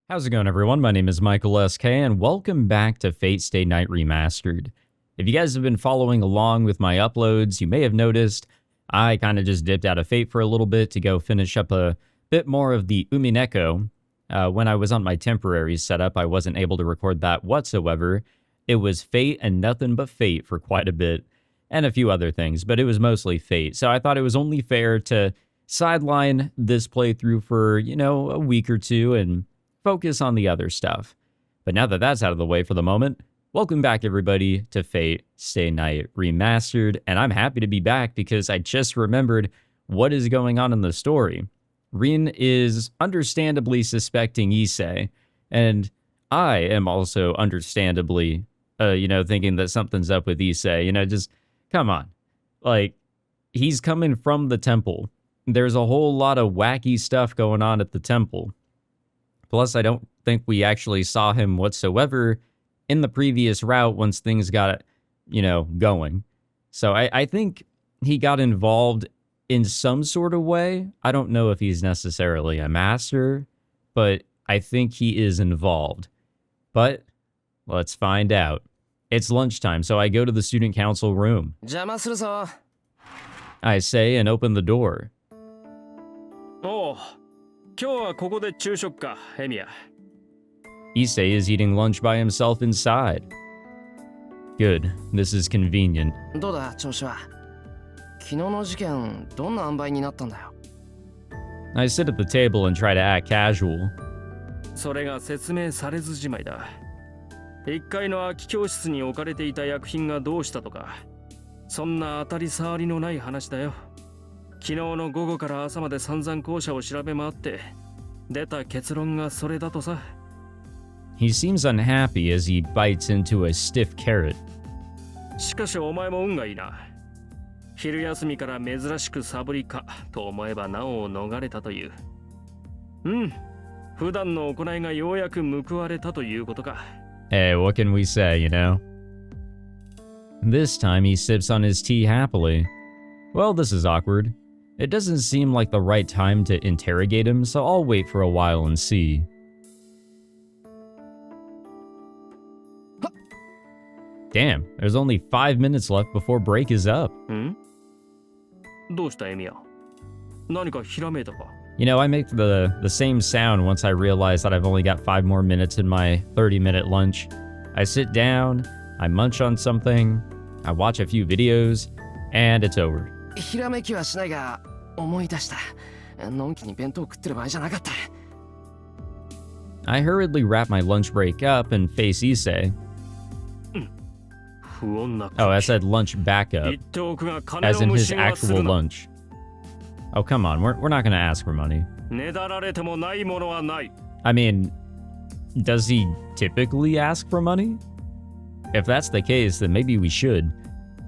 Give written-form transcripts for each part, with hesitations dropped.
How's it going, everyone? My name is Michael SK, and welcome back to Fate Stay Night Remastered. If you guys have been following along with my uploads, you may have noticed I kind of just dipped out of Fate for a little bit to go finish up a bit more of the Umineko. When I was on my temporary setup, I wasn't able to record that whatsoever. It was Fate and nothing but Fate for quite a bit, and a few other things, but it was mostly Fate. So I thought it was only fair to sideline this playthrough for, a week or two and focus on the other stuff. But now that that's out of the way for the moment, welcome back everybody to Fate Stay Night Remastered, and I'm happy to be back because I just remembered what is going on in the story. Rin is understandably suspecting Issei, and I am also understandably, thinking that something's up with Issei. Just, come on. Like, he's coming from the temple. There's a whole lot of wacky stuff going on at the temple. Plus, I don't think we actually saw him whatsoever in the previous route once things got, going. So I think he got involved in some sort of way. I don't know if he's necessarily a master, but I think he is involved. But let's find out. It's lunchtime, so I go to the student council room. I say and open the door. Oh. Issei is eating lunch by himself inside. Good, this is convenient. I sit at the table and try to act casual. He seems unhappy as he bites into a stiff carrot. Hey, what can we say, This time he sips on his tea happily. Well, this is awkward. It doesn't seem like the right time to interrogate him, so I'll wait for a while and see. Damn, there's only 5 minutes left before break is up. I make the same sound once I realize that I've only got 5 more minutes in my 30-minute lunch. I sit down, I munch on something, I watch a few videos, and it's over. I hurriedly wrap my lunch break up and face Issei. Oh, I said lunch backup, as in his actual lunch. Oh, come on, we're not gonna ask for money. I mean, does he typically ask for money? If that's the case, then maybe we should.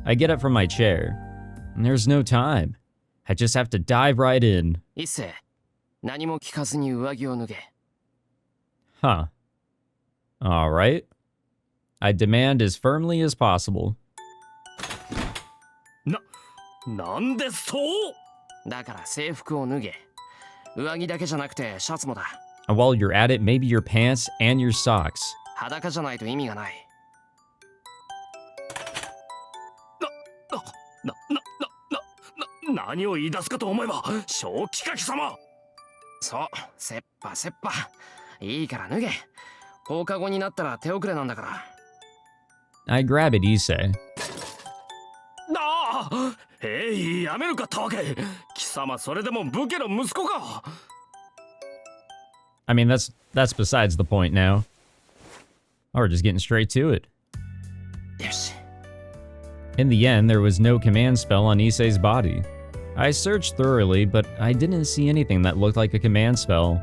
I get up from my chair. There's no time. I just have to dive right in. Huh. Alright. I demand as firmly as possible. And while you're at it, maybe your pants and your socks. I grab it, Issei. I mean, that's besides the point now. Oh, we're just getting straight to it. Yes. In the end, there was no command spell on Issei's body. I searched thoroughly, but I didn't see anything that looked like a command spell.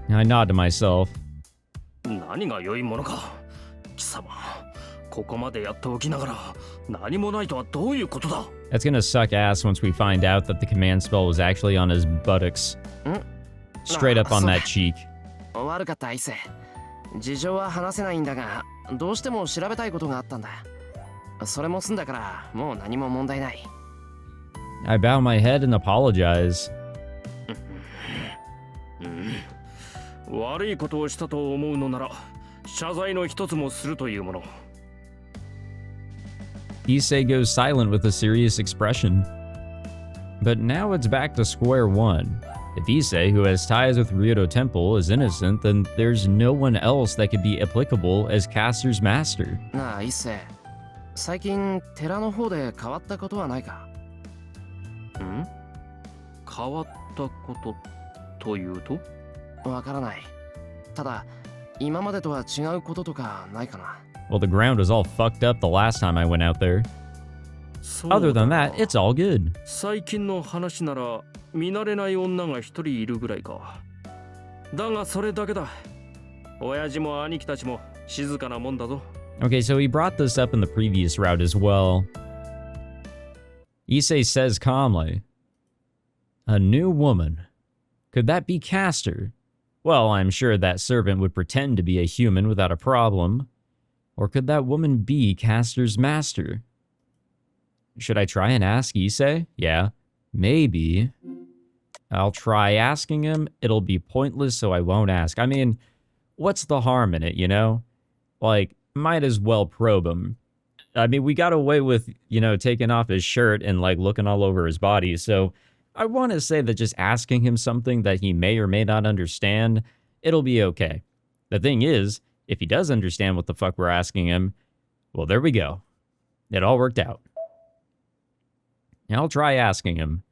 I nod to myself. That's gonna suck ass once we find out that the command spell was actually on his buttocks. Straight up on that cheek. I bow my head and apologize. 悪いことをしたと思うのなら謝罪の一つもするというもの。 Issei goes silent with a serious expression. But now it's back to square one. If Issei, who has ties with Ryoto Temple, is innocent, then there's no one else that could be applicable as Caster's master. なあ、一世。最近、寺の方で変わったことはないか？変わったことというと？わからない。ただ、今までとは違うこととかないかな。Well, the ground was all fucked up the last time I went out there. Other than that, it's all good. 最近の話なら見慣れない女が一人いるぐらいか。だがそれだけだ。親父も兄貴たちも静かなもんだぞ。Okay, so he brought this up in the previous route as well. Issei says calmly, "A new woman. Could that be Caster? Well, I'm sure that servant would pretend to be a human without a problem. Or could that woman be Caster's master? Should I try and ask Issei? Yeah, maybe. I'll try asking him. It'll be pointless, so I won't ask. I mean, what's the harm in it, you know? Like, might as well probe him. I mean, we got away with, you know, taking off his shirt and, like, looking all over his body, so I want to say that just asking him something that he may or may not understand, it'll be okay. The thing is, if he does understand what the fuck we're asking him, well, there we go. It all worked out. I'll try asking him.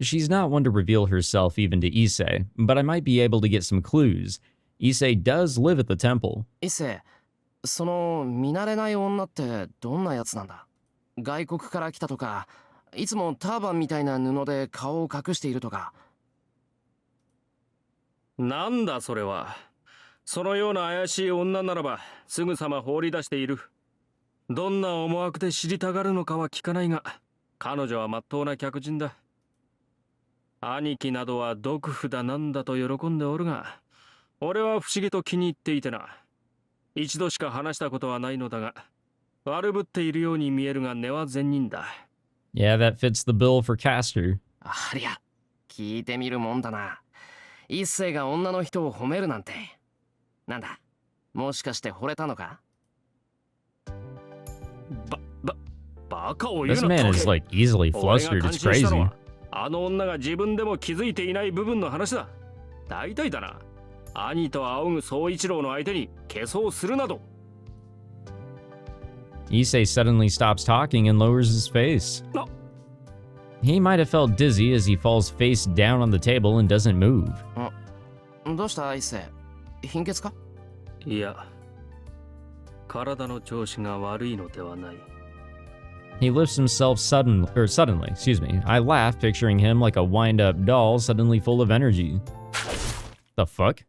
She's not one to reveal herself even to Issei, but I might be able to get some clues. Issei does live at the temple. 一世、その見慣れない女ってどんなやつなんだ？外国から来たとか、いつもターバンみたいな布で顔を隠しているとか。なんだそれは。そのような怪しい女ならばすぐさま放り出している。どんな思惑で知りたがるのかは聞かないが、彼女は真っ当な客人だ。兄貴などは毒婦だなんだと喜んでおるが、俺は不思議と気に入っていてな。一度しか話したことはないのだが、悪ぶっているように見えるが根は善人だ。Yeah, that fits the bill for Caster. ありゃ、聞いてみるもんだな。一世が女の人を褒めるなんて。なんだ、もしかして惚れたのか？バカを言う This な。 man is like easily 俺が flustered. 感 It's 心したの crazy. はあの女が自分でも気づいていない部分の話だ。大体だな。兄と仰ぐ総一郎の相手に消そうするなど。Issei suddenly stops talking and lowers his face. No. He might have felt dizzy as he falls face down on the table and doesn't move. どうした一世？貧血か？いや、体の調子が悪いのではない。He lifts himself suddenly, excuse me. I laugh, picturing him like a wind-up doll suddenly full of energy. The fuck?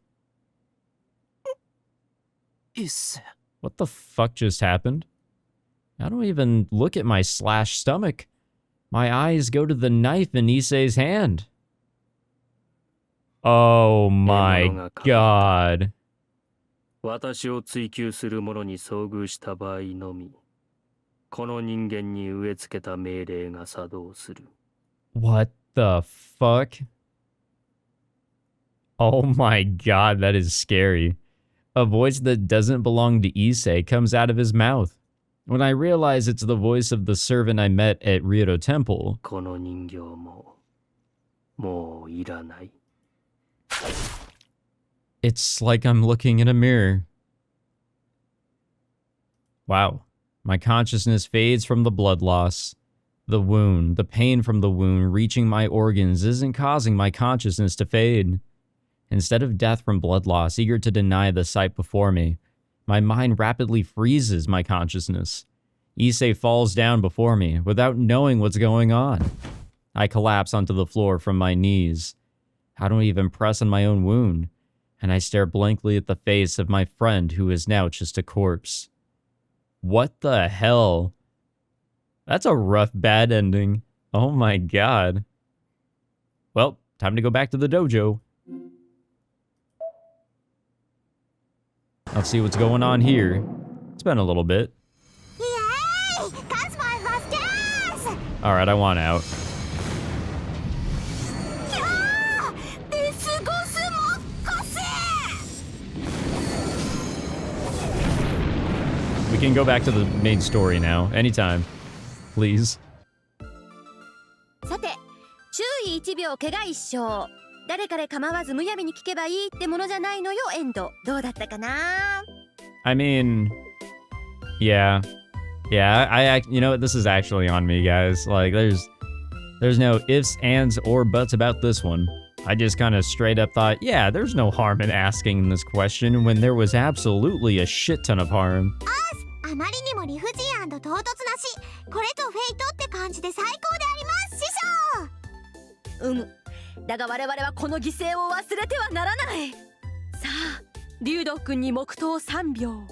一世。 What the fuck just happened? I don't even look at my slashed stomach. My eyes go to the knife in Issei's hand. Oh my god. 私を追求する者に遭遇した場合のみ、この人間に植え付けた命令が作動する。What the fuck? Oh my god, that is scary. A voice that doesn't belong to Issei comes out of his mouth. When I realize it's the voice of the servant I met at Ryoto Temple. この人形も、もういらない。It's like I'm looking in a mirror. Wow. My consciousness fades from the blood loss. The wound, the pain from the wound reaching my organs isn't causing my consciousness to fade. Instead of death from blood loss, eager to deny the sight before me, my mind rapidly freezes my consciousness. Issei falls down before me without knowing what's going on. I collapse onto the floor from my knees. I don't even press on my own wound, and I stare blankly at the face of my friend who is now just a corpse. What the hell? That's a rough, bad ending. Oh my god. Well, time to go back to the dojo. Let's see what's going on here. It's been a little bit. Yay! Alright, I want out. Yeah! This We can go back to the main story now. Anytime. Please. さて、注意1秒怪我一生。誰彼構わずむやみに聞けばいいってものじゃないのよ、エンド。どうだったかな？ I mean, yeah. Yeah, you know what? This is actually on me, guys. Like, there's no ifs, ands, or buts about this one. I just kind of straight up thought, yeah, there's no harm in asking this question when there was absolutely a shit ton of harm. あまりにも理不尽&唐突なし、これとフェイトって感じで最高であります師匠。だが我々はこの犠牲を忘れてはならない。さあ、リュウドウ君に黙祷3秒。3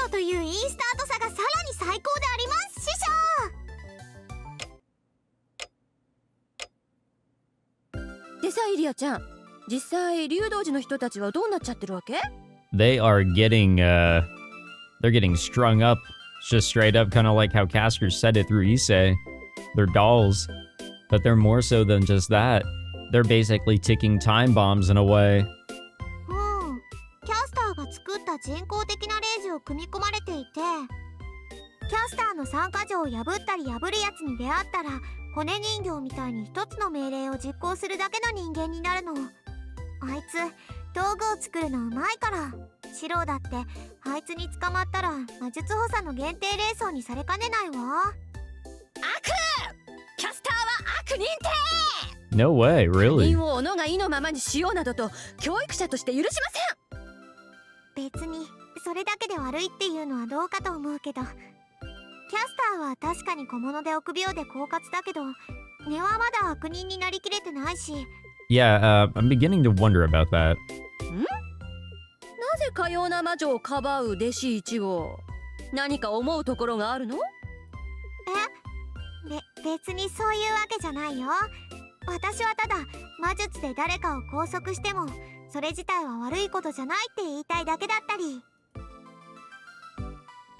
秒といういいスタート差がさらに最高であります師匠。でさ、イリアちゃん、実際竜道寺の人たちはどうなっちゃってるわけ？ They are getting, they're getting strung up, just straight up, kind of like how Casker said it through Issei. They're dolls, but they're more so than just that. They're basically ticking time bombs in a way. キャスターが作った人工的なレージを組み込まれていて、キャスターの参加条を破ったり破るやつに出会ったら、骨人形みたいに一つの命令を実行するだけの人間になるの。あいつ道具を作るのうまいから。シロウだってあいつに捕まったら魔術補佐の限定霊装にされかねないわ。悪！キャスターは悪認定！ No way, 他 really? 人を己が意のままにしようなどと教育者として許しません。別にそれだけで悪いっていうのはどうかと思うけど、キャスターは確かに小物で臆病で狡猾だけど、根はまだ悪人になりきれてないし。Yeah, I'm beginning to wonder about that. なぜかような魔女をかばう弟子一号。何か思うところがあるの？別にそういうわけじゃないよ。私はただ魔術で誰かを拘束してもそれ自体は悪いことじゃないって言いたいだけだったり。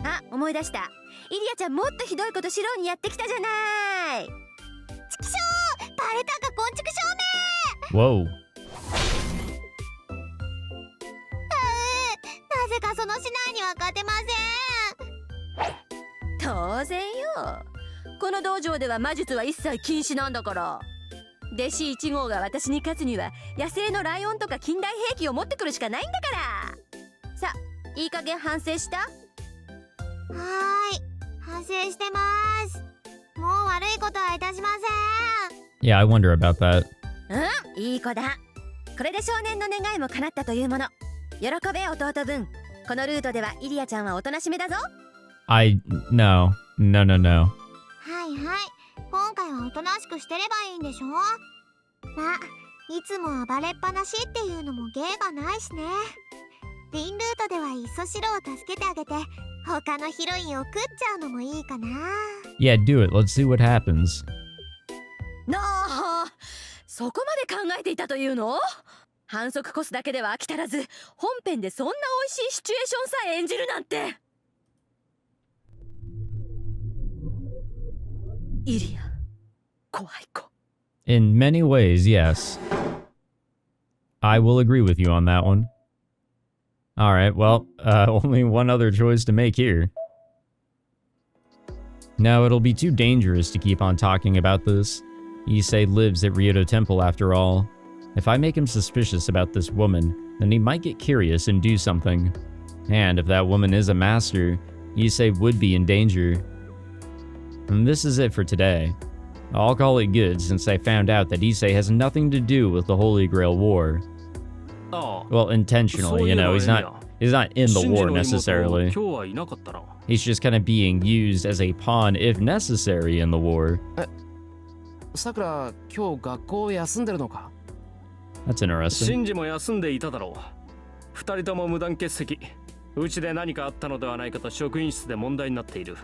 あ、思い出した。イリアちゃんもっとひどいことシロウにやってきたじゃない。ちくしょう、バレたか昆虫証明。 Whoa. なぜかその市内には勝てません。当然よ。この道場では魔術は一切禁止なんだから。弟子1号が私に勝つには野生のライオンとか近代兵器を持ってくるしかないんだから。さあ、いい加減反省した？はーい、反省してます。もう悪いことはいたしません。 Yeah, I wonder about that. いい子だ。これで少年の願いも叶ったというもの。喜べ弟分。このルートではイリアちゃんはおとなしめだぞ。No. はいはい、今回はおとなしくしてればいいんでしょ。まあ、いつも暴れっぱなしっていうのも芸がないしね。リンルートではいっそシロを助けてあげて他のヒロインを食っちゃうのもいいかな。 Yeah, do it. Let's see what happens. なあ、そこまで考えていたというの？反則コスだけでは飽き足らず、本編でそんな美味しいシチュエーションさえ演じるなんて。イリア、怖い子。 In many ways, yes. I will agree with you on that one. Alright, well, only one other choice to make here. No, it'll be too dangerous to keep on talking about this. Issei lives at Ryoto Temple after all. If I make him suspicious about this woman, then he might get curious and do something. And if that woman is a master, Issei would be in danger. And this is it for today. I'll call it good since I found out that Issei has nothing to do with the Holy Grail War. Well, intentionally, you know, he's not in the war necessarily. He's just kind of being used as a pawn if necessary in the war. さくら、今日学校休んでるのか？ That's interesting. シンジも休んでいただろう。二人とも無断欠席。うちで何かあったのではないかと職員室で問題になっている。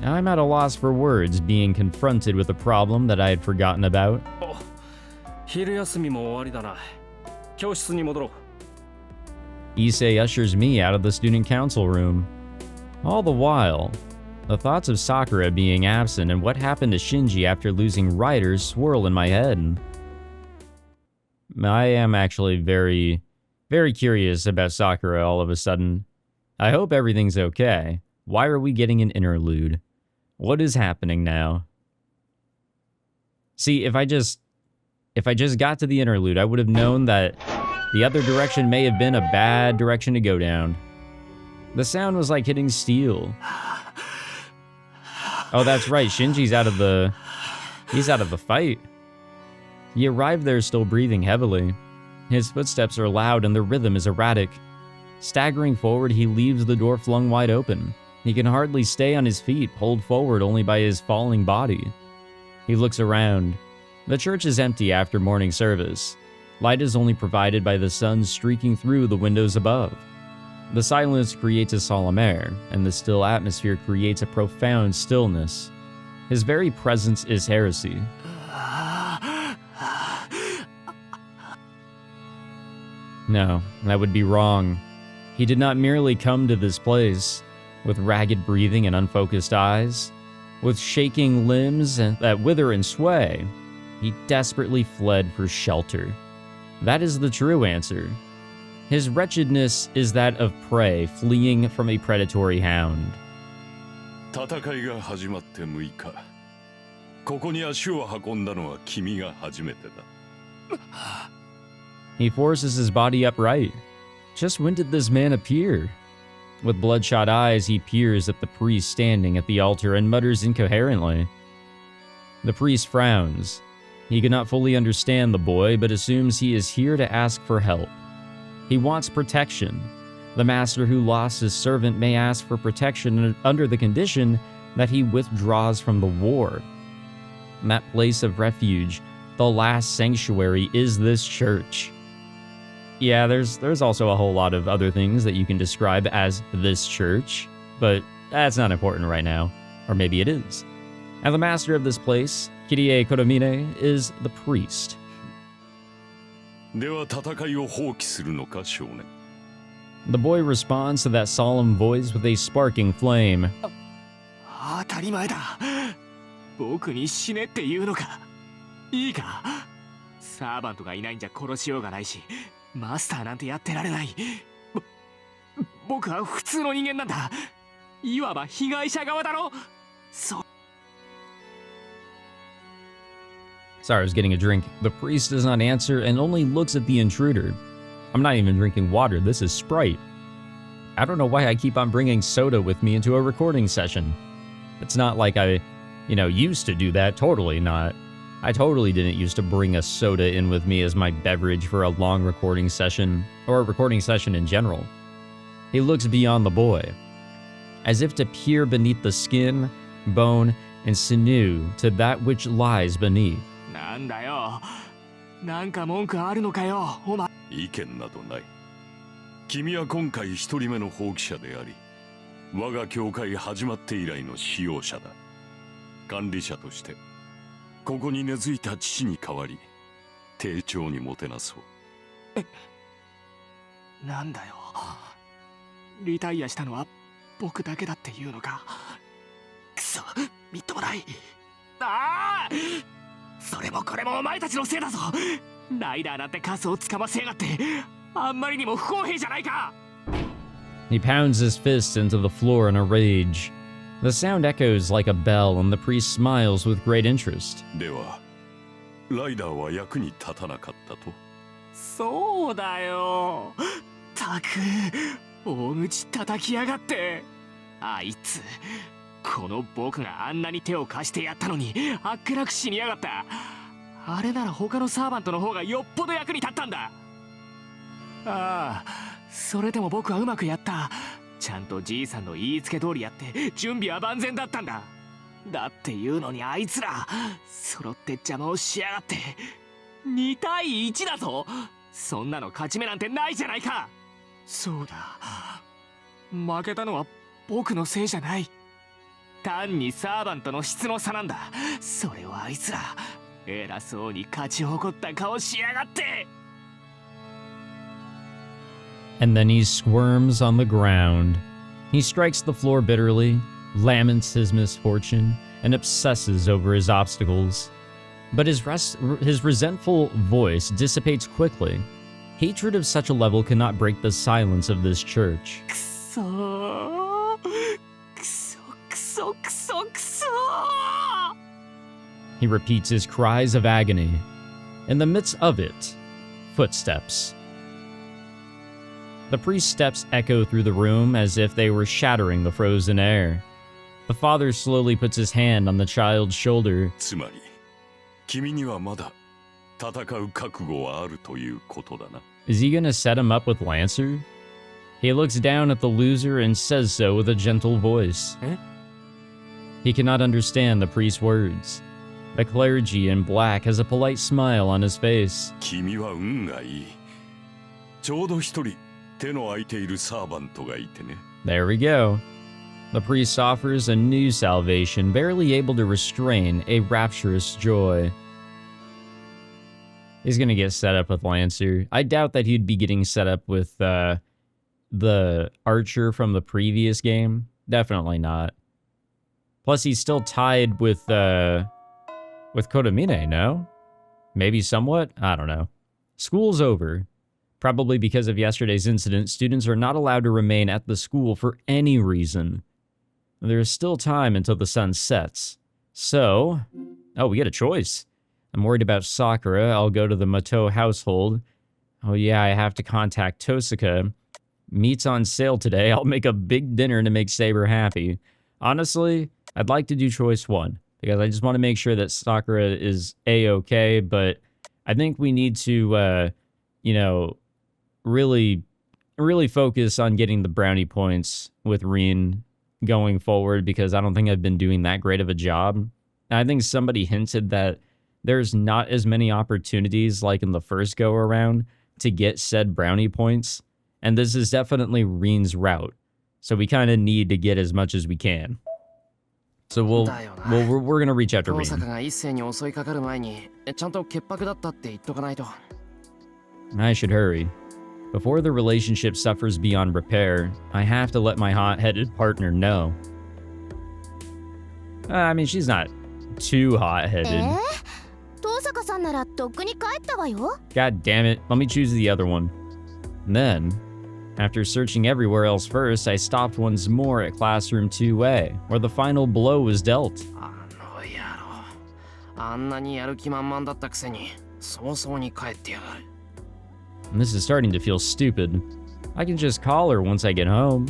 I'm at a loss for words being confronted with a problem that I had forgotten about. 昼休みも終わりだな。教室に戻ろう。Issei ushers me out of the student council room. All the while, the thoughts of Sakura being absent and what happened to Shinji after losing Riders swirl in my head. I am actually very Very curious about Sakura all of a sudden. I hope everything's okay. Why are we getting an interlude? What is happening now? See, if I just got to the interlude, I would have known that the other direction may have been a bad direction to go down. The sound was like hitting steel. Oh, that's right. Shinji's out of the fight. He arrived there still breathing heavily. His footsteps are loud and the rhythm is erratic. Staggering forward, he leaves the door flung wide open. He can hardly stay on his feet, pulled forward only by his falling body. He looks around. The church is empty after morning service. Light is only provided by the sun streaking through the windows above. The silence creates a solemn air, and the still atmosphere creates a profound stillness. His very presence is heresy. No, that would be wrong. He did not merely come to this place with ragged breathing and unfocused eyes, with shaking limbs that wither and sway. He desperately fled for shelter. That is the true answer. His wretchedness is that of prey fleeing from a predatory hound. 戦いが始まって6日。ここに足を運んだのは君が初めてだ。He forces his body upright. Just when did this man appear? With bloodshot eyes, he peers at the priest standing at the altar and mutters incoherently. The priest frowns. He cannot fully understand the boy, but assumes he is here to ask for help. He wants protection. The master who lost his servant may ask for protection under the condition that he withdraws from the war. And that place of refuge, the last sanctuary, is this church. Yeah, there's also a whole lot of other things that you can describe as this church, but that's not important right now. Or maybe it is. And the master of this place, Kirie Kodomine, is the priest. では戦いを放棄するのか、少年? The boy responds to that solemn voice with a sparking flame. 当たり前だ。僕に死ねって言うのか。いいか。サーバントがいないんじゃ殺しようがないし、マスターなんてやってられない。僕は普通の人間なんだ。いわば被害者側だろ。Sorry, I was getting a drink. The priest does not answer and only looks at the intruder. I'm not even drinking water, this is Sprite. I don't know why I keep on bringing soda with me into a recording session. It's not like I, used to do that, totally not. I totally didn't used to bring a soda in with me as my beverage for a long recording session, or a recording session in general. He looks beyond the boy, as if to peer beneath the skin, bone, and sinew to that which lies beneath. なんだよ。なんか文句あるのかよ、お前。意見などない。君は今回一人目の放棄者であり、我が教会始まって以来の使用者だ。管理者として、ここに根付いた父に代わり、丁重にもてなそう。なんだよ。リタイアしたのは僕だけだっていうのか。くそ、みっともない。ああ！それもこれもお前たちのせいだぞ。ライダーなんてカスをつかませやがって、あんまりにも不公平じゃないか。He pounds his fist into the floor in a rage. The sound echoes like a bell, and the priest smiles with great interest. では、ライダーは役に立たなかったと？そうだよ。たく、大口叩きやがって。あいつ。この僕があんなに手を貸してやったのにあっけなく死にやがった。あれなら他のサーバントの方がよっぽど役に立ったんだ。ああ、それでも僕はうまくやった。ちゃんとじいさんの言いつけ通りやって準備は万全だったんだ。だっていうのにあいつら揃って邪魔をしやがって。2対1だぞ。そんなの勝ち目なんてないじゃないか。そうだ、負けたのは僕のせいじゃない。単にサーバントの質の差なんだ。それをあいつら偉そうに勝ち誇った顔しやがって。 And then he squirms on the ground. He strikes the floor bitterly, laments his misfortune, and obsesses over his obstacles. But his resentful voice dissipates quickly. Hatred of such a level cannot break the silence of this church. くそーくそくそくそくそ He repeats his cries of agony. In the midst of it, footsteps. The priest's steps echo through the room as if they were shattering the frozen air. The father slowly puts his hand on the child's shoulder. つまり君にはまだ戦う覚悟はあるということだな。 Is he gonna set him up with Lancer? He looks down at the loser and says so with a gentle voice. Eh? He cannot understand the priest's words. The clergy in black has a polite smile on his face. 君は運がいい。ちょうど一人手の空いているサーバントがいてね。 There we go. The priest offers a new salvation, barely able to restrain a rapturous joy. He's gonna get set up with Lancer. I doubt that he'd be getting set up with the archer from the previous game. Definitely not. Plus, he's still tied with Kodamine, no? Maybe somewhat? I don't know. School's over. Probably because of yesterday's incident, students are not allowed to remain at the school for any reason. There is still time until the sun sets. So, oh, we get a choice. I'm worried about Sakura. I'll go to the Mato household. Oh yeah, I have to contact Tosaka. Meat's on sale today. I'll make a big dinner to make Saber happy. Honestly, I'd like to do choice one, because I just want to make sure that Sakura is A-okay, but I think we need to, you know, really focus on getting the brownie points with Rin going forward, because I don't think I've been doing that great of a job. And I think somebody hinted that there's not as many opportunities like in the first go-around to get said brownie points, and this is definitely Rin's route. So we kind of need to get as much as we can. So we're gonna reach out to Rin. 登坂が一斉に襲いかかる前にちゃんと潔白だったって言っとかないと。 I should hurry. Before the relationship suffers beyond repair, I have to let my hot-headed partner know. I mean, she's not too hot-headed. 登坂さんならとっくに帰ったわよ。 God damn it, let me choose the other one. Then, after searching everywhere else first, I stopped once more at classroom 2A, where the final blow was dealt. あの野郎。あんなにやる気満々だったくせに早々に帰ってやがる。 And this is starting to feel stupid. I can just call her once I get home.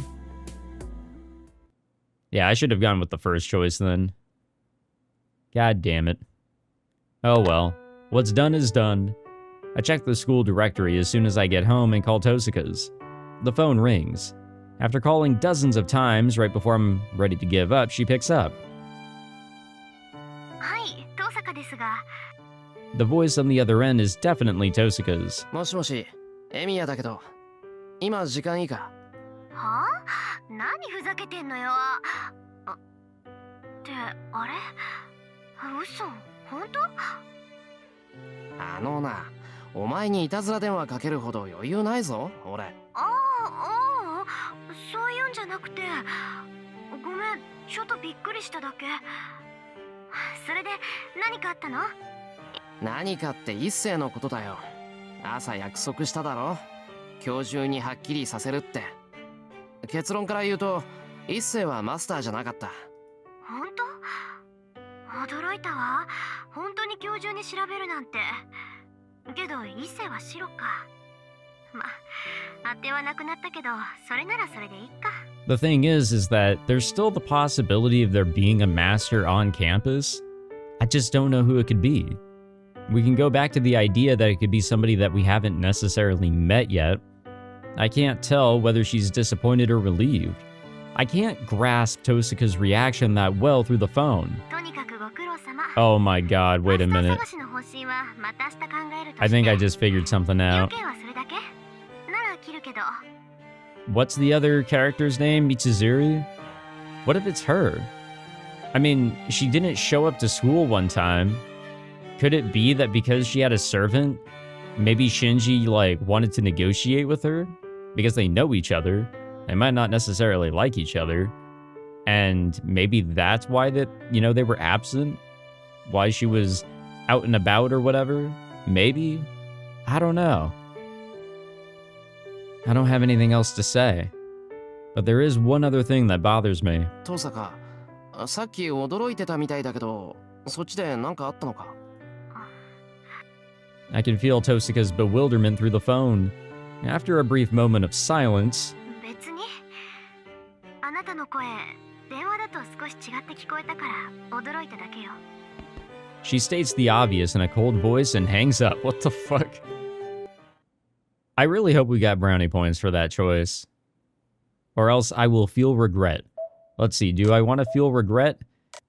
Yeah, I should have gone with the first choice then. God damn it. Oh well. What's done is done. I check the school directory as soon as I get home and call Tosaka's. The phone rings. After calling dozens of times right before I'm ready to give up, she picks up. はい、登坂ですが。 The voice on the other end is definitely Tosaka's. もしもし、エミヤだけど、今時間いいか？はあ？何ふざけてんのよ。ってあれ？嘘？本当？あのな、お前にいたずら電話かけるほど余裕ないぞ、俺。そういうんじゃなくて、ごめん、ちょっとびっくりしただけ。それで何かあったの？何かって一世のことだよ。朝約束しただろ。今日中にはっきりさせるって。結論から言うと、一世はマスターじゃなかった。本当？驚いたわ。本当に今日中に調べるなんて。けど一世は白か。ま、当てはなくなったけど、それならそれでいいか。The thing is that there's still the possibility of there being a master on campus. I just don't know who it could be. We can go back to the idea that it could be somebody that we haven't necessarily met yet. I can't tell whether she's disappointed or relieved. I can't grasp Tosaka's reaction that well through the phone. Oh my god, wait a minute. I think I just figured something out. What's the other character's name? Mitsuzuri? What if it's her? I mean, she didn't show up to school one time. Could it be that because she had a servant, maybe Shinji, like, wanted to negotiate with her? Because they know each other. They might not necessarily like each other. And maybe that's why that, you know, they were absent? Why she was out and about or whatever? Maybe? I don't know. I don't have anything else to say. But there is one other thing that bothers me. トサカ、さっき驚いてたみたいだけど、そっちで何かあったのか？ I can feel Tosaka's bewilderment through the phone. After a brief moment of silence, 別に。あなたの声、電話だと少し違って聞こえたから驚いただけよ。she states the obvious in a cold voice and hangs up. What the fuck? I really hope we got brownie points for that choice. Or else I will feel regret. Let's see, do I want to feel regret?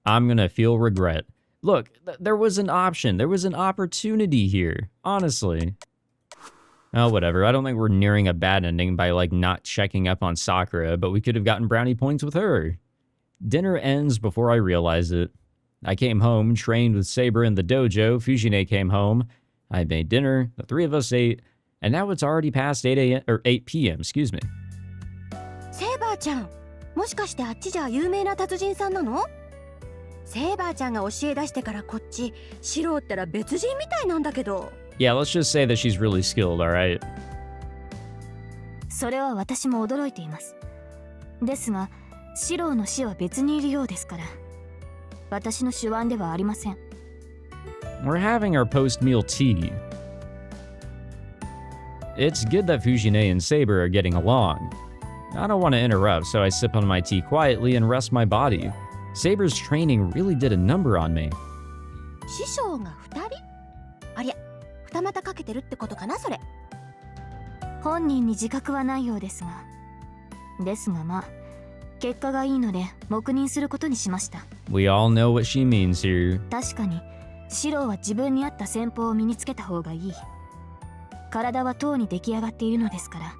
I'm gonna feel regret. Look, there was an option. There was an opportunity here. Honestly. Oh, whatever. I don't think we're nearing a bad ending by, like, not checking up on Sakura, but we could have gotten brownie points with her. Dinner ends before I realize it. I came home, trained with Saber in the dojo. Fujine came home. I made dinner. The three of us ate. And now it's already past 8 a.m. or 8 p.m. Excuse me. セーバーちゃん、もしかしてあっちじゃ有名な達人さんなの？セーバーちゃんが教え出してからこっち、シローったら別人みたいなんだけど。Yeah, let's just say that she's really skilled, alright? それは私も驚いています。ですが、シローの死は別にいるようですから。私の手腕ではありません。We're having our post-meal tea. It's good that Fujine and Saber are getting along. I don't want to interrupt, so I sip on my tea quietly and rest my body. Saber's training really did a number on me. 師匠が2人？ありゃ、二股かけてるってことかなそれ。本人に自覚はないようですが。ですがまあ、結果がいいので黙認することにしました。We all know what she means here. 確かに、シローは自分に合った戦法を身につけた方がいい。体はとうに出来上がっているのですから、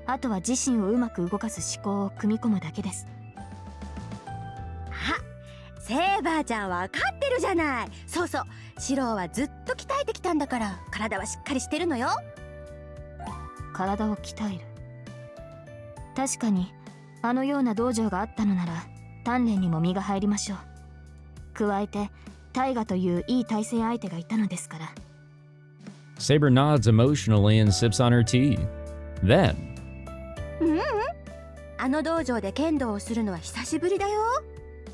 あとは自身をうまく動かす思考を組み込むだけです。あ、セーバーちゃんわかってるじゃない。そうそう、シローはずっと鍛えてきたんだから、体はしっかりしてるのよ。体を鍛える。確かに、あのような道場があったのなら、鍛錬にも身が入りましょう。加えて、大河といういい対戦相手がいたのですから。Saber nods emotionally and sips on her tea. Then, あの道場で剣道をするのは久しぶりだよ。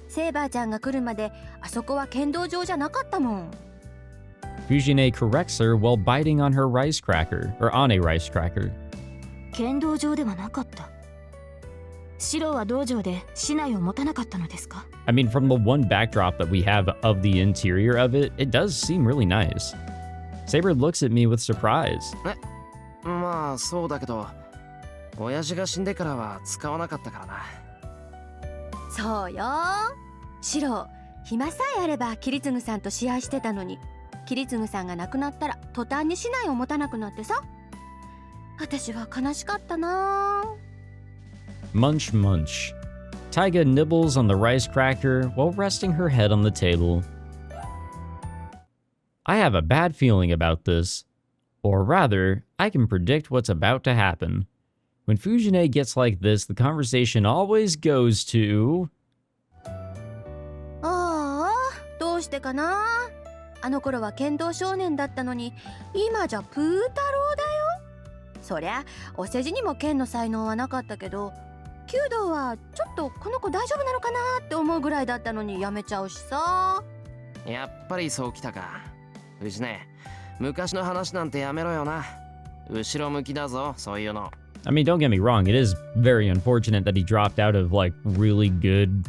セーバーちゃんが来るまであそこは剣道場じゃなかったもん。Fujine corrects her while biting on her rice cracker, or on a rice cracker. 剣道場ではなかった。シローは道場で竹刀を持たなかったのですか？ I mean, from the one backdrop that we have of the interior of it, it does seem really nice. Saber looks at me with surprise. まあそうだけど、親父が死んでからは使わなかったからな。そうよ。シロー、暇さえあればキリツグさんと試合してたのに、キリツグさんが亡くなったら途端に竹刀を持たなくなってさ。私は悲しかったな。Munch munch. Taiga nibbles on the rice cracker while resting her head on the table. I have a bad feeling about this. Or rather, I can predict what's about to happen. When Fujine gets like this, the conversation always goes to... ああ、どうしてかな。あの頃は剣道少年だったのに、今じゃプー太郎だよ。そりゃ、お世辞にも剣の才能はなかったけど、弓道はちょっとこの子大丈夫なのかなって思うぐらいだったのにやめちゃうしさ。やっぱりそうきたか。藤ね、昔の話なんてやめろよな。後ろ向きだぞ、そういうの。I mean, don't get me wrong, it is very unfortunate that he dropped out of, like, really good,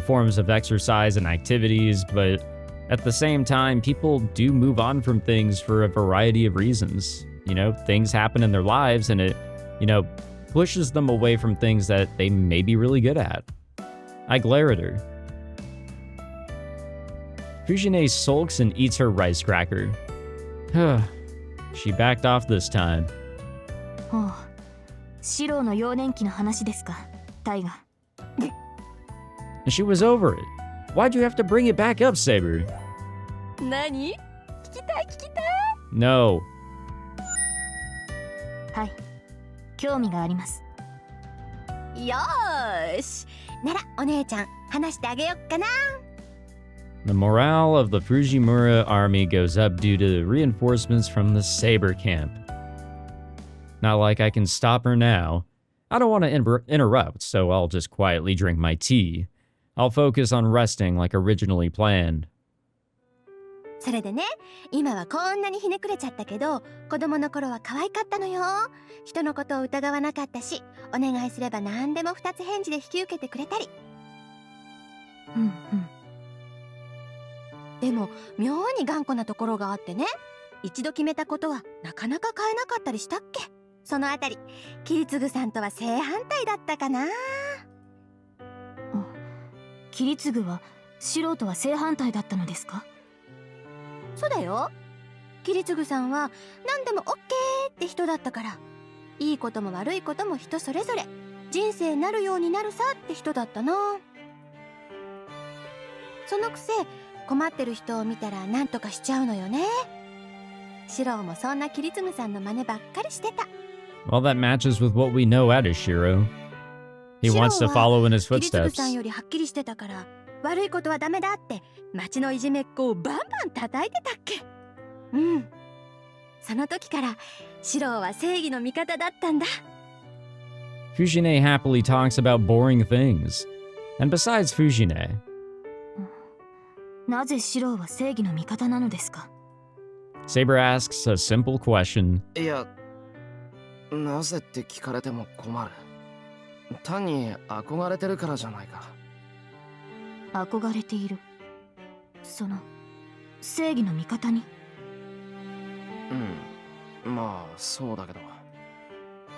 forms of exercise and activities, but at the same time, people do move on from things for a variety of reasons. Things happen in their lives and it, pushes them away from things that they may be really good at. I glare at her. Fujine sulks and eats her rice cracker. She backed off this time. ほう、シローの幼年期の話ですか、タイガ。She was over it. Why'd you have to bring it back up, Saber? 何？聞きたい聞きたい。 No. はい、興味があります。よーし。ならお姉ちゃん話してあげよっかな。The morale of the Fujimura army goes up due to reinforcements from the Saber camp. Not like I can stop her now. I don't want to interrupt, so I'll just quietly drink my tea. I'll focus on resting like originally planned. それでね、今はこんなにひねくれちゃったけど、子供の頃は可愛かったのよ。人のことを疑わなかったし、お願いすれば何でも二つ返事で引き受けてくれたり。うんうん。でも妙に頑固なところがあってね、一度決めたことはなかなか変えなかったりしたっけ。そのあたり、キリツグさんとは正反対だったかな。キリツグはシロとは正反対だったのですか？そうだよ。キリツグさんは何でもオッケーって人だったから、いいことも悪いことも人それぞれ、人生なるようになるさって人だったな。そのくせ困ってる人を見たら何とかしちゃうのよね。シロもそんなキリツグさんの真似ばっかりしてた。Well, that matches with what we know at Shirou. He wants to follow in his キリツグ footsteps. さんよりはっきりしてたから、悪いことはダメだって町のいじめっ子をバンバン叩いてたっけ。うん。その時からシロは正義の味方だったんだ。Fujine happily talks about boring things. And besides Fujine, なぜシロは正義の味方なのですか？ Saber asks a simple question. いや、なぜって聞かれても困る。単に憧れてるからじゃないか。憧れている。その正義の味方に。まあそうだけど。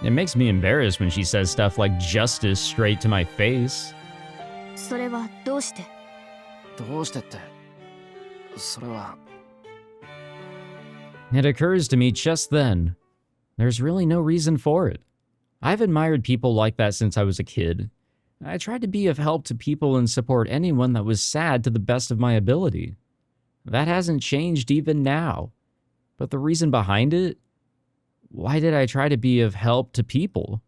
It makes me embarrassed when she says stuff like justice straight to my face. それはどうして？どうしてって。それは。It occurs to me just then. There's really no reason for it. I've admired people like that since I was a kid. I tried to be of help to people and support anyone that was sad to the best of my ability. That hasn't changed even now. But the reason behind it? Why did I try to be of help to people?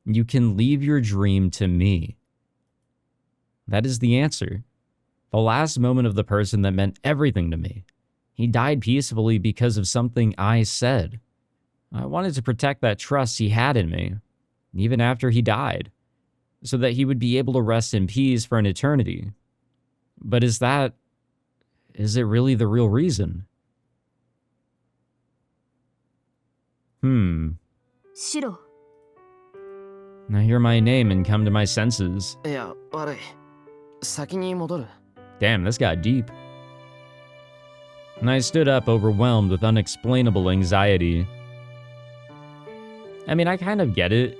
You can leave your dream to me. That is the answer. The last moment of the person that meant everything to me. He died peacefully because of something I said. I wanted to protect that trust he had in me, even after he died, so that he would be able to rest in peace for an eternity. But is it really the real reason? シロ。 I hear my name and come to my senses. いや、悪い。先に戻る。Damn, this got deep. And I stood up, overwhelmed with unexplainable anxiety. I mean, I kind of get it.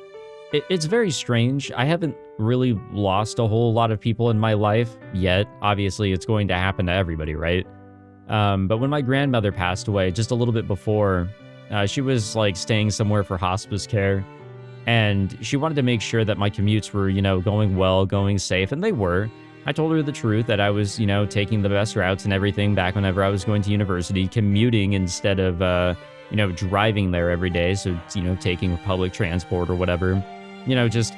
It's very strange. I haven't really lost a whole lot of people in my life yet. Obviously, it's going to happen to everybody, right? But when my grandmother passed away just a little bit before, she was like staying somewhere for hospice care. And she wanted to make sure that my commutes were, going well, going safe, and they were. I told her the truth that I was, taking the best routes and everything back whenever I was going to university, commuting instead of, driving there every day. So, taking public transport or whatever, just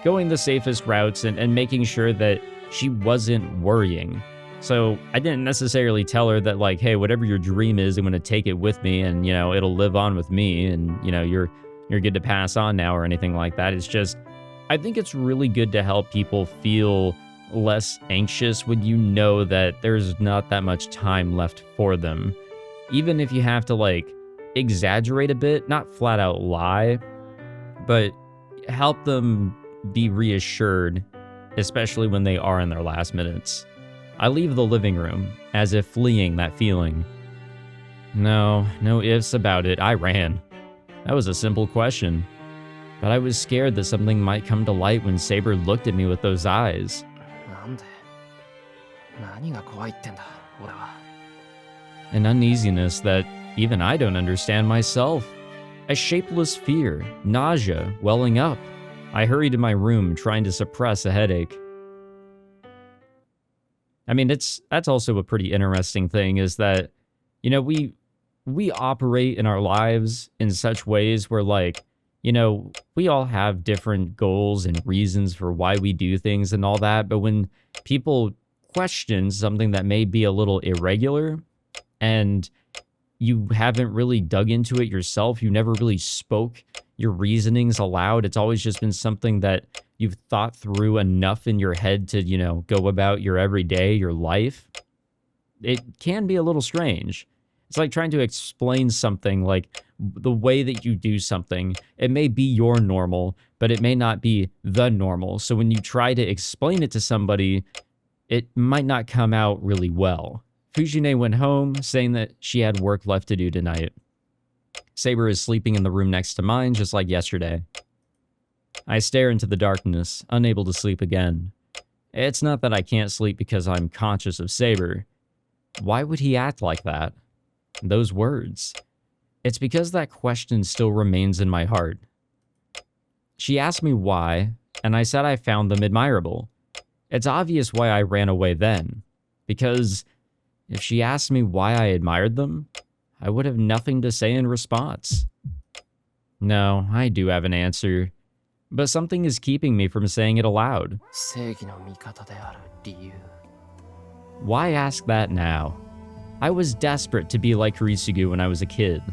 going the safest routes and making sure that she wasn't worrying. So I didn't necessarily tell her that like, hey, whatever your dream is, I'm going to take it with me and, it'll live on with me and, you're good to pass on now or anything like that. It's just, I think it's really good to help people feel less anxious when you know that there's not that much time left for them. Even if you have to like exaggerate a bit, not flat out lie, but help them be reassured, especially when they are in their last minutes. I leave the living room as if fleeing that feeling. No ifs about it, I ran. That was a simple question. But I was scared that something might come to light when Saber looked at me with those eyes. なんで？何が怖いってんだ、俺は。An uneasiness that even I don't understand myself. A shapeless fear, nausea welling up. I hurried to my room, trying to suppress a headache. I mean, that's also a pretty interesting thing, is that, we operate in our lives in such ways where, like, we all have different goals and reasons for why we do things and all that, but when people question something that may be a little irregular, and, you haven't really dug into it yourself. You never really spoke your reasonings aloud. It's always just been something that you've thought through enough in your head to, you know, go about your everyday, your life. It can be a little strange. It's like trying to explain something, like the way that you do something. It may be your normal, but it may not be the normal. So when you try to explain it to somebody, it might not come out really well. Fujine went home, saying that she had work left to do tonight. Saber is sleeping in the room next to mine, just like yesterday. I stare into the darkness, unable to sleep again. It's not that I can't sleep because I'm conscious of Saber. Why would he act like that? Those words. It's because that question still remains in my heart. She asked me why, and I said I found them admirable. It's obvious why I ran away then, because if she asked me why I admired them, I would have nothing to say in response. No, I do have an answer, but something is keeping me from saying it aloud. Why ask that now? I was desperate to be like Kiritsugu when I was a kid.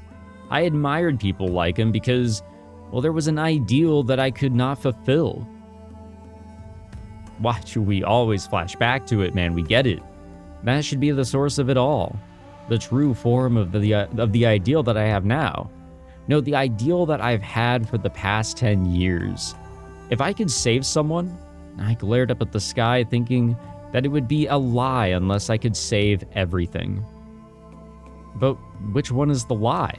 I admired people like him because, well, there was an ideal that I could not fulfill. Why should we always flash back to it, man? We get it. That should be the source of it all. The true form of the ideal that I have now. No, the ideal that I've had for the past 10 years. If I could save someone, I glared up at the sky thinking that it would be a lie unless I could save everything. But which one is the lie?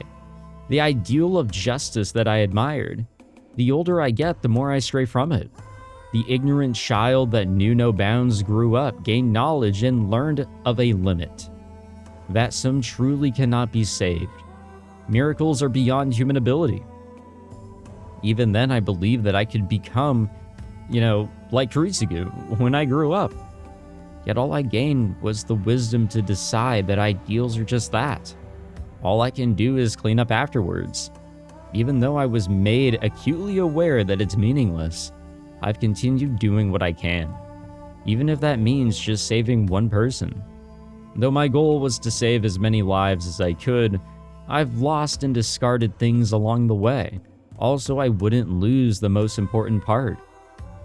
The ideal of justice that I admired. The older I get, the more I stray from it. The ignorant child that knew no bounds grew up, gained knowledge, and learned of a limit. That some truly cannot be saved. Miracles are beyond human ability. Even then, I believed that I could become, like Kiritsugu when I grew up. Yet all I gained was the wisdom to decide that ideals are just that. All I can do is clean up afterwards. Even though I was made acutely aware that it's meaningless, I've continued doing what I can, even if that means just saving one person. Though my goal was to save as many lives as I could, I've lost and discarded things along the way. Also, I wouldn't lose the most important part.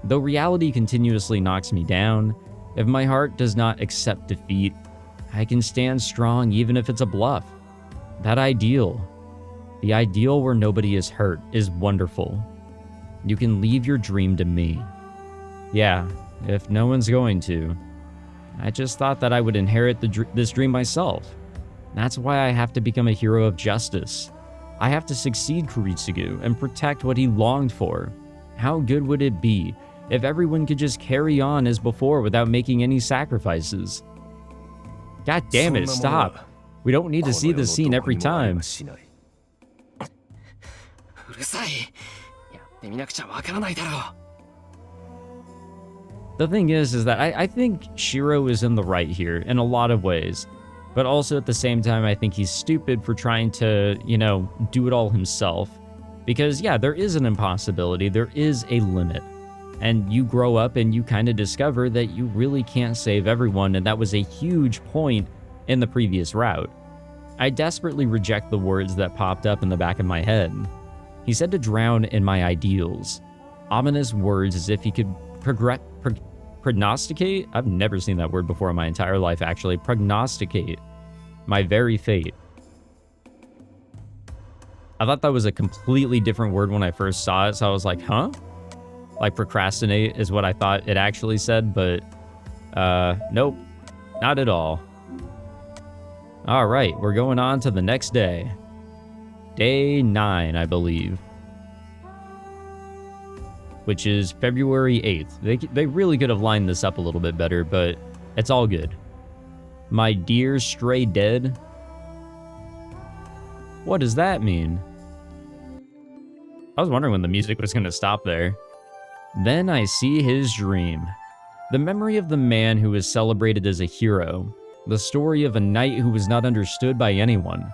Though reality continuously knocks me down, if my heart does not accept defeat, I can stand strong even if it's a bluff. That ideal, the ideal where nobody is hurt, is wonderful. You can leave your dream to me. Yeah, if no one's going to. I just thought that I would inherit this dream myself. That's why I have to become a hero of justice. I have to succeed Kiritsugu and protect what he longed for. How good would it be if everyone could just carry on as before without making any sacrifices? God damn it, stop. We don't need to see this scene every time. The thing is that I think Shirou is in the right here in a lot of ways. But also at the same time, I think he's stupid for trying to, do it all himself. Because, yeah, there is an impossibility. There is a limit. And you grow up and you kind of discover that you really can't save everyone. And that was a huge point in the previous route. I desperately reject the words that popped up in the back of my head. He said to drown in my ideals. Ominous words as if he could prognosticate? I've never seen that word before in my entire life, actually. Prognosticate my very fate. I thought that was a completely different word when I first saw it, so I was like, huh? Like procrastinate is what I thought it actually said, but nope, not at all. All right, we're going on to the next day. Day 9, I believe. Which is February 8th. They really could have lined this up a little bit better, but it's all good. My dear stray dead. What does that mean? I was wondering when the music was going to stop there. Then I see his dream. The memory of the man who was celebrated as a hero. The story of a knight who was not understood by anyone.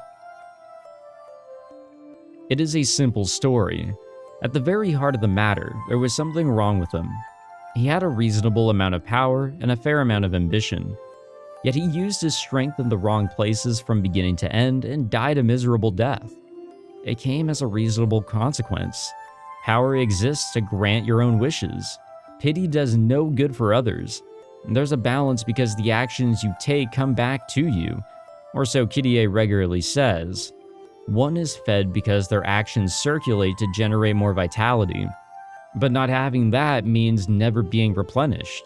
It is a simple story. At the very heart of the matter, there was something wrong with him. He had a reasonable amount of power and a fair amount of ambition. Yet he used his strength in the wrong places from beginning to end and died a miserable death. It came as a reasonable consequence. Power exists to grant your own wishes. Pity does no good for others. There's a balance because the actions you take come back to you, or so Kirie regularly says. One is fed because their actions circulate to generate more vitality, but not having that means never being replenished.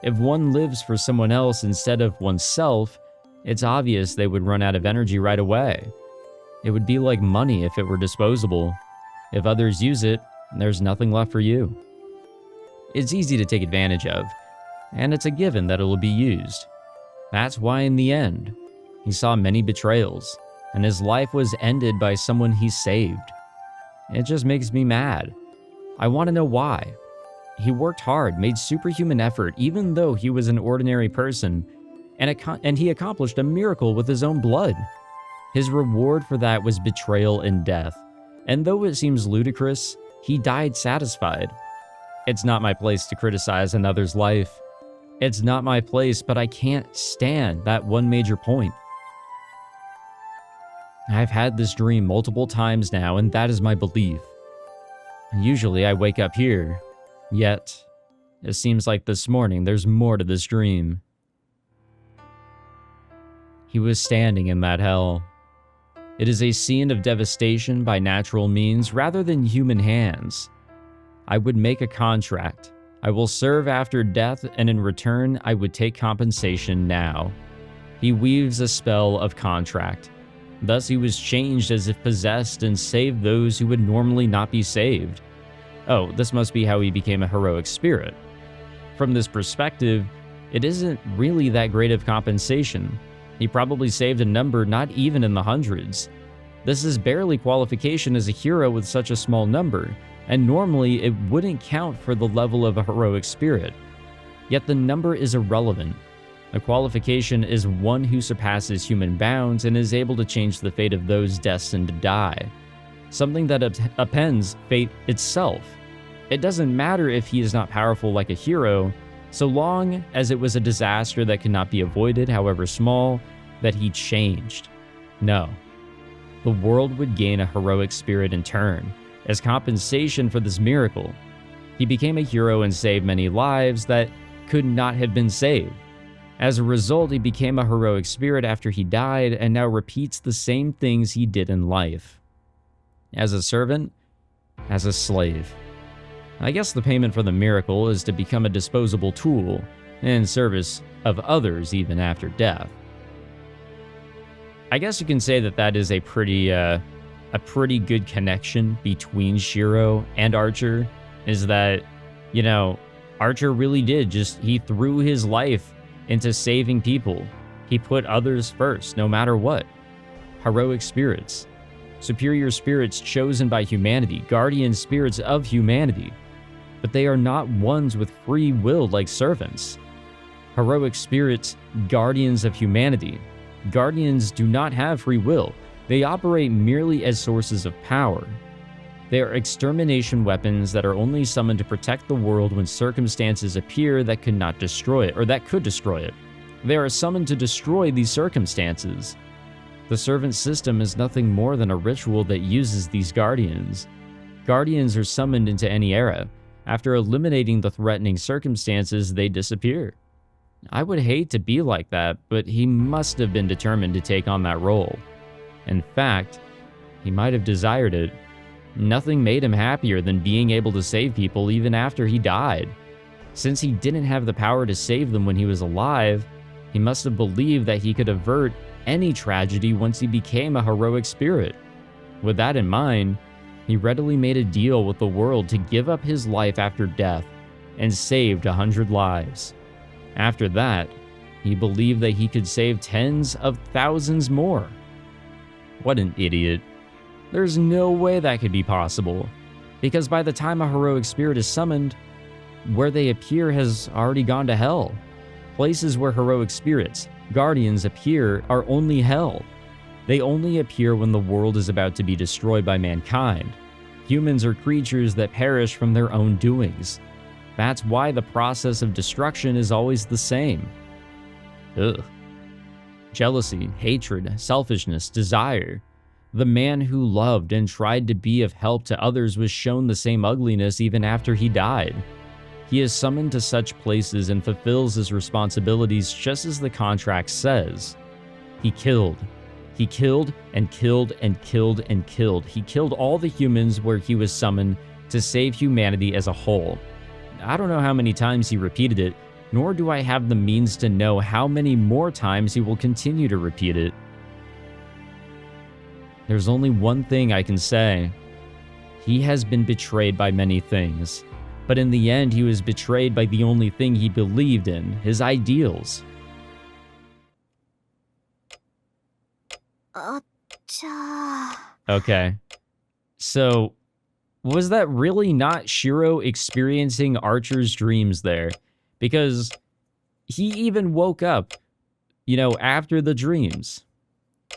If one lives for someone else instead of oneself, it's obvious they would run out of energy right away. It would be like money if it were disposable. If others use it, there's nothing left for you. It's easy to take advantage of, and it's a given that it will be used. That's why in the end, he saw many betrayals, and his life was ended by someone he saved. It just makes me mad. I want to know why. He worked hard, made superhuman effort, even though he was an ordinary person, and he accomplished a miracle with his own blood. His reward for that was betrayal and death, and though it seems ludicrous, he died satisfied. It's not my place to criticize another's life. It's not my place, but I can't stand that one major point. I've had this dream multiple times now, and that is my belief. Usually I wake up here, yet it seems like this morning there's more to this dream. He was standing in that hell. It is a scene of devastation by natural means rather than human hands. I would make a contract. I will serve after death, and in return, I would take compensation now. He weaves a spell of contract. Thus he was changed as if possessed and saved those who would normally not be saved. Oh, this must be how he became a heroic spirit. From this perspective, it isn't really that great of compensation. He probably saved a number not even in the hundreds. This is barely qualification as a hero with such a small number, and normally it wouldn't count for the level of a heroic spirit. Yet the number is irrelevant. A qualification is one who surpasses human bounds and is able to change the fate of those destined to die. Something that upends fate itself. It doesn't matter if he is not powerful like a hero, so long as it was a disaster that could not be avoided, however small, that he changed. No. The world would gain a heroic spirit in turn, as compensation for this miracle. He became a hero and saved many lives that could not have been saved. As a result, he became a heroic spirit after he died and now repeats the same things he did in life. As a servant, as a slave. I guess the payment for the miracle is to become a disposable tool in service of others even after death. I guess you can say that that is a pretty good connection between Shirou and Archer, is that, you know, Archer really did he threw his life into saving people. He put others first, no matter what. Heroic spirits. Superior spirits chosen by humanity, guardian spirits of humanity. But they are not ones with free will like servants. Heroic spirits, guardians of humanity. Guardians do not have free will. They operate merely as sources of power. They are extermination weapons that are only summoned to protect the world when circumstances appear that could not destroy it, or that could destroy it. They are summoned to destroy these circumstances. The servant system is nothing more than a ritual that uses these guardians. Guardians are summoned into any era. After eliminating the threatening circumstances, they disappear. I would hate to be like that, but he must have been determined to take on that role. In fact, he might have desired it. Nothing made him happier than being able to save people even after he died. Since he didn't have the power to save them when he was alive, he must have believed that he could avert any tragedy once he became a heroic spirit. With that in mind, he readily made a deal with the world to give up his life after death and saved 100 lives. After that, he believed that he could save tens of thousands more. What an idiot. There's no way that could be possible, because by the time a heroic spirit is summoned, where they appear has already gone to hell. Places where heroic spirits, guardians, appear are only hell. They only appear when the world is about to be destroyed by mankind. Humans are creatures that perish from their own doings. That's why the process of destruction is always the same. Ugh, jealousy, hatred, selfishness, desire. The man who loved and tried to be of help to others was shown the same ugliness even after he died. He is summoned to such places and fulfills his responsibilities just as the contract says. He killed. He killed and killed and killed and killed. He killed all the humans where he was summoned to save humanity as a whole. I don't know how many times he repeated it, nor do I have the means to know how many more times he will continue to repeat it. There's only one thing I can say. He has been betrayed by many things, but in the end he was betrayed by the only thing he believed in, his ideals. Okay. So, was that really not Shirou experiencing Archer's dreams there? Because he even woke up, after the dreams.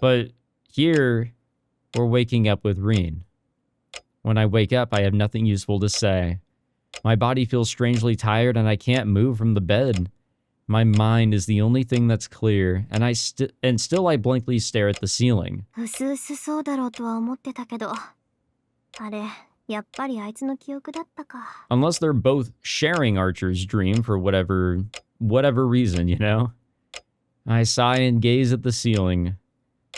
But here, we're waking up with Rin. When I wake up, I have nothing useful to say. My body feels strangely tired and I can't move from the bed. My mind is the only thing that's clear, and still I blankly stare at the ceiling. Unless they're both sharing Archer's dream for whatever reason, I sigh and gaze at the ceiling.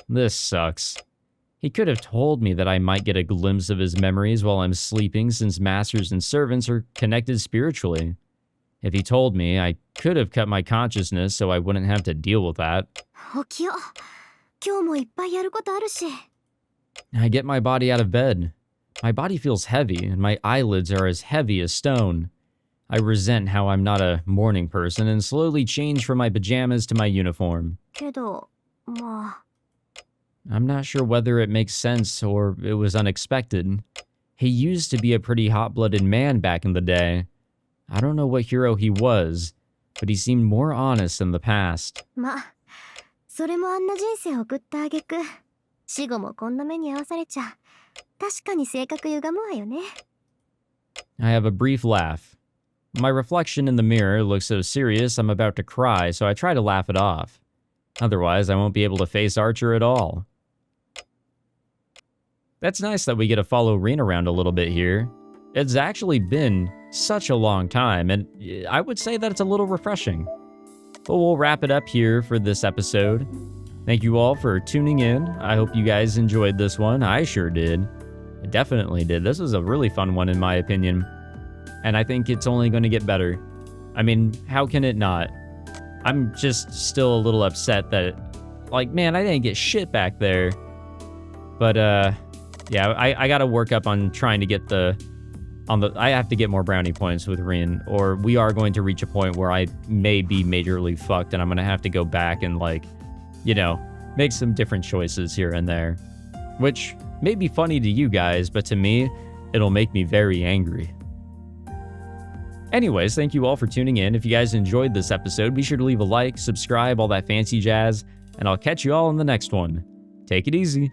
This sucks. He could have told me that I might get a glimpse of his memories while I'm sleeping, since masters and servants are connected spiritually. If he told me, I could have cut my consciousness so I wouldn't have to deal with that. I get my body out of bed. My body feels heavy, and my eyelids are as heavy as stone. I resent how I'm not a morning person and slowly change from my pajamas to my uniform. I'm not sure whether it makes sense or it was unexpected. He used to be a pretty hot-blooded man back in the day. I don't know what hero he was, but he seemed more honest in the past. I have a brief laugh. My reflection in the mirror looks so serious I'm about to cry, so I try to laugh it off. Otherwise, I won't be able to face Archer at all. That's nice that we get to follow Rin around a little bit here. It's actually been such a long time, and I would say that it's a little refreshing. But we'll wrap it up here for this episode. Thank you all for tuning in. I hope you guys enjoyed this one. I sure did. I definitely did. This was a really fun one in my opinion. And I think it's only going to get better. I mean, how can it not? I'm just still a little upset that, man, I didn't get shit back there. But, yeah, I gotta work up on trying to get I have to get more brownie points with Rin, or we are going to reach a point where I may be majorly fucked and I'm gonna have to go back and, make some different choices here and there. Which may be funny to you guys, but to me, it'll make me very angry. Anyways, thank you all for tuning in. If you guys enjoyed this episode, be sure to leave a like, subscribe, all that fancy jazz, and I'll catch you all in the next one. Take it easy.